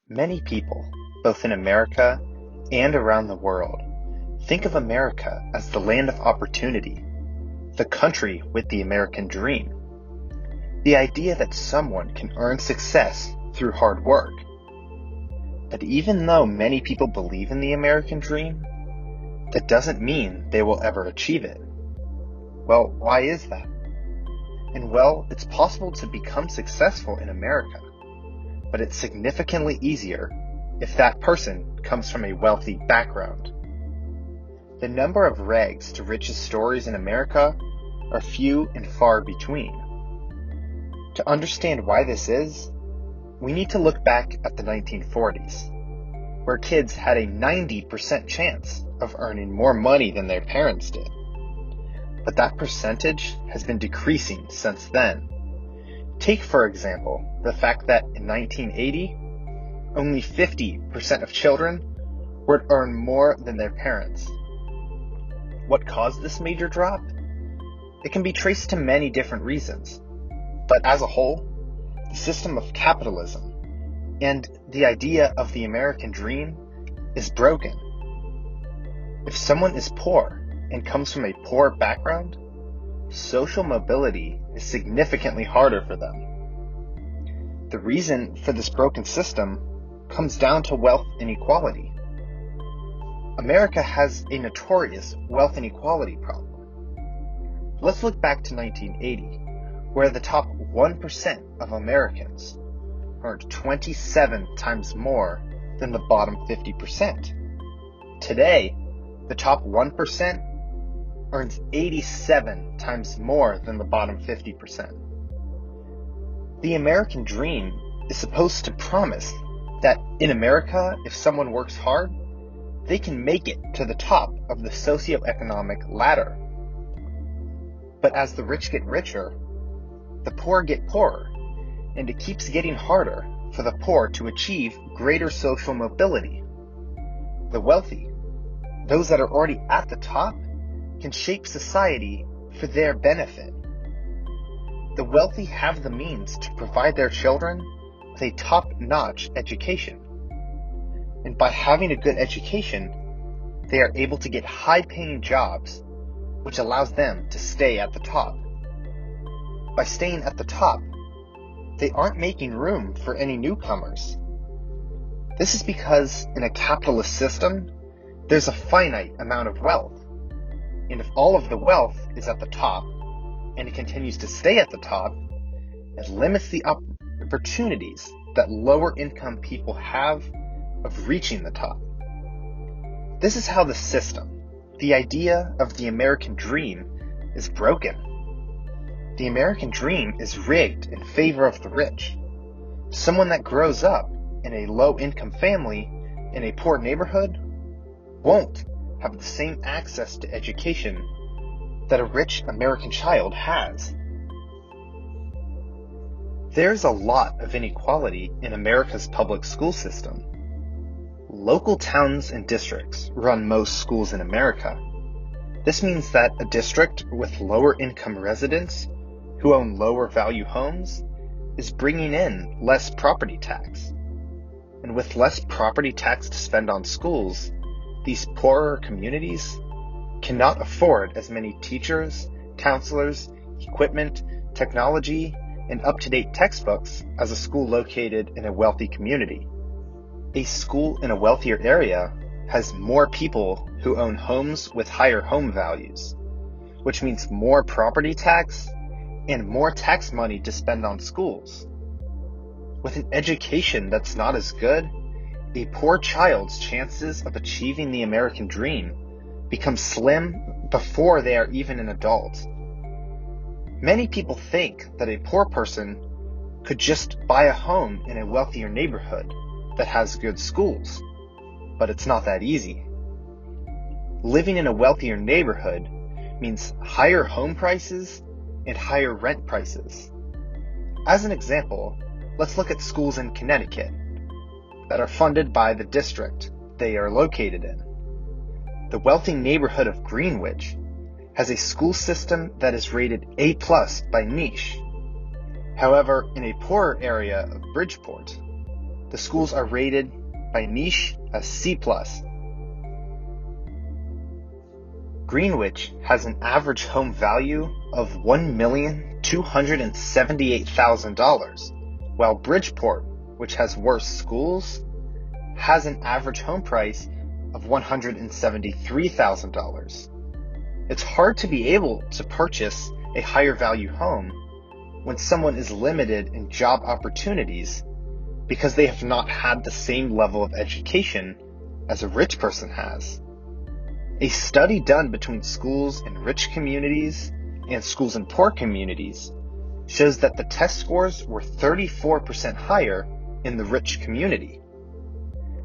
Many people, both in America and around the world, think of America as the land of opportunity, the country with the American dream, the idea that someone can earn success through hard work. But even though many people believe in the American dream, that doesn't mean they will ever achieve it. Well, why is that? And well, it's possible to become successful in America, but it's significantly easier if that person comes from a wealthy background. The number of rags to riches stories in America are few and far between. To understand why this is, we need to look back at the 1940s, where kids had a 90% chance of earning more money than their parents did. But that percentage has been decreasing since then. Take, for example, the fact that in 1980, only 50% of children would earn more than their parents. What caused this major drop? It can be traced to many different reasons, but as a whole, the system of capitalism and the idea of the American dream is broken. If someone is poor and comes from a poor background, social mobility is significantly harder for them. The reason for this broken system comes down to wealth inequality. America has a notorious wealth inequality problem. Let's look back to 1980, where the top 1% of Americans earned 27 times more than the bottom 50%. Today, the top 1% earns 87 times more than the bottom 50%. The American dream is supposed to promise that in America, if someone works hard, they can make it to the top of the socioeconomic ladder. But as the rich get richer, the poor get poorer, and it keeps getting harder for the poor to achieve greater social mobility. The wealthy, those that are already at the top, can shape society for their benefit. The wealthy have the means to provide their children with a top-notch education. And by having a good education, they are able to get high-paying jobs, which allows them to stay at the top. By staying at the top, they aren't making room for any newcomers. This is because in a capitalist system, there's a finite amount of wealth. And if all of the wealth is at the top, and it continues to stay at the top, it limits the opportunities that lower income people have of reaching the top. This is how the system, the idea of the American dream, is broken. The American dream is rigged in favor of the rich. Someone that grows up in a low-income family in a poor neighborhood won't have the same access to education that a rich American child has. There's a lot of inequality in America's public school system. Local towns and districts run most schools in America. This means that a district with lower income residents who own lower value homes is bringing in less property tax. And with less property tax to spend on schools, these poorer communities cannot afford as many teachers, counselors, equipment, technology, and up-to-date textbooks as a school located in a wealthy community. A school in a wealthier area has more people who own homes with higher home values, which means more property tax and more tax money to spend on schools. With an education that's not as good, a poor child's chances of achieving the American dream become slim before they are even an adult. Many people think that a poor person could just buy a home in a wealthier neighborhood that has good schools, but it's not that easy. Living in a wealthier neighborhood means higher home prices and higher rent prices. As an example, let's look at schools in Connecticut that are funded by the district they are located in. The wealthy neighborhood of Greenwich has a school system that is rated A+ by Niche. However, in a poorer area of Bridgeport, The schools are rated by Niche as C+. Greenwich has an average home value of $1,278,000, while Bridgeport, which has worse schools, has an average home price of $173,000. It's hard to be able to purchase a higher value home when someone is limited in job opportunities because they have not had the same level of education as a rich person has. A study done between schools in rich communities and schools in poor communities shows that the test scores were 34% higher in the rich community.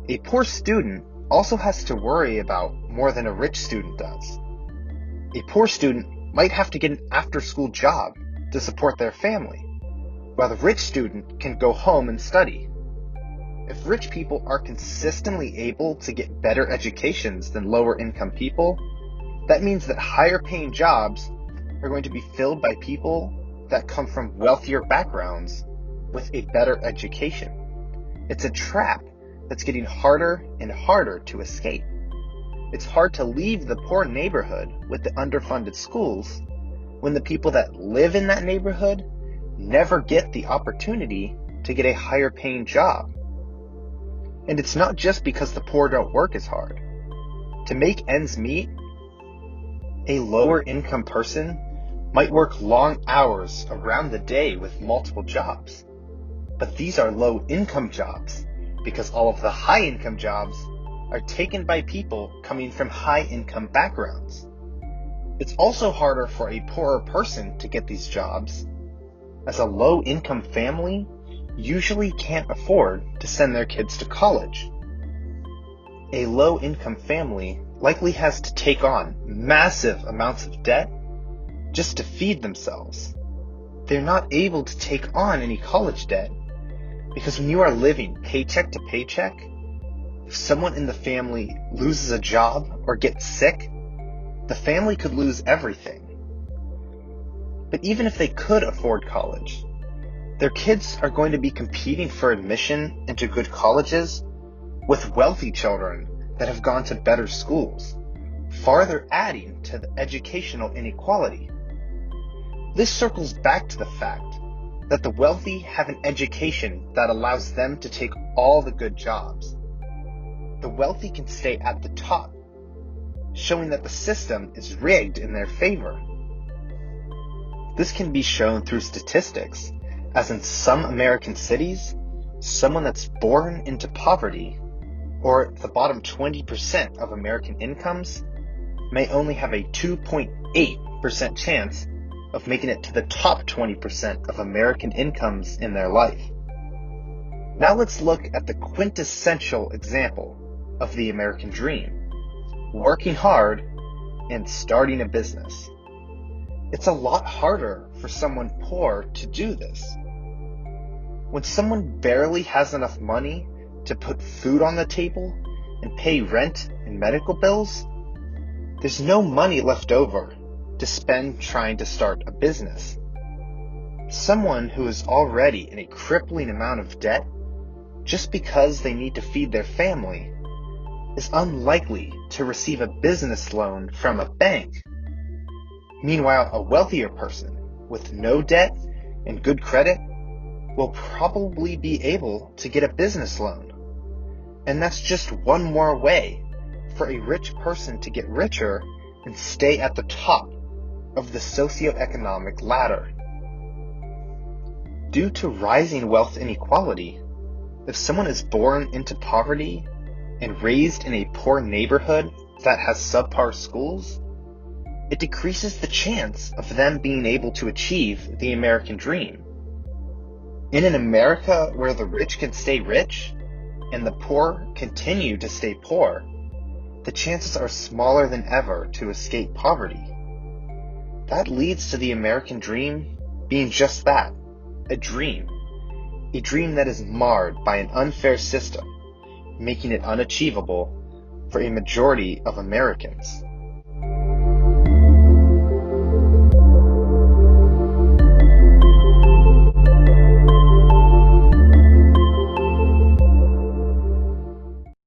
A poor student also has to worry about more than a rich student does. A poor student might have to get an after-school job to support their family, while the rich student can go home and study. If rich people are consistently able to get better educations than lower income people, that means that higher paying jobs are going to be filled by people that come from wealthier backgrounds with a better education. It's a trap that's getting harder and harder to escape. It's hard to leave the poor neighborhood with the underfunded schools when the people that live in that neighborhood never get the opportunity to get a higher paying job. And it's not just because the poor don't work as hard. To make ends meet, a lower income person might work long hours around the day with multiple jobs. But these are low income jobs because all of the high income jobs are taken by people coming from high income backgrounds. It's also harder for a poorer person to get these jobs, as a low income family usually can't afford to send their kids to college. A low income family likely has to take on massive amounts of debt just to feed themselves. They're not able to take on any college debt because when you are living paycheck to paycheck, if someone in the family loses a job or gets sick, the family could lose everything. But even if they could afford college, their kids are going to be competing for admission into good colleges with wealthy children that have gone to better schools, farther adding to the educational inequality. This circles back to the fact that the wealthy have an education that allows them to take all the good jobs. The wealthy can stay at the top, showing that the system is rigged in their favor. This can be shown through statistics, as in some American cities, someone that's born into poverty, or the bottom 20% of American incomes, may only have a 2.8% chance of making it to the top 20% of American incomes in their life. Now let's look at the quintessential example of the American dream: working hard and starting a business. It's a lot harder for someone poor to do this. When someone barely has enough money to put food on the table and pay rent and medical bills, there's no money left over to spend trying to start a business. Someone who is already in a crippling amount of debt just because they need to feed their family is unlikely to receive a business loan from a bank. Meanwhile, a wealthier person with no debt and good credit will probably be able to get a business loan. And that's just one more way for a rich person to get richer and stay at the top of the socioeconomic ladder. Due to rising wealth inequality, if someone is born into poverty and raised in a poor neighborhood that has subpar schools, it decreases the chance of them being able to achieve the American dream. In an America where the rich can stay rich and the poor continue to stay poor, the chances are smaller than ever to escape poverty. That leads to the American dream being just that, a dream that is marred by an unfair system, making it unachievable for a majority of Americans.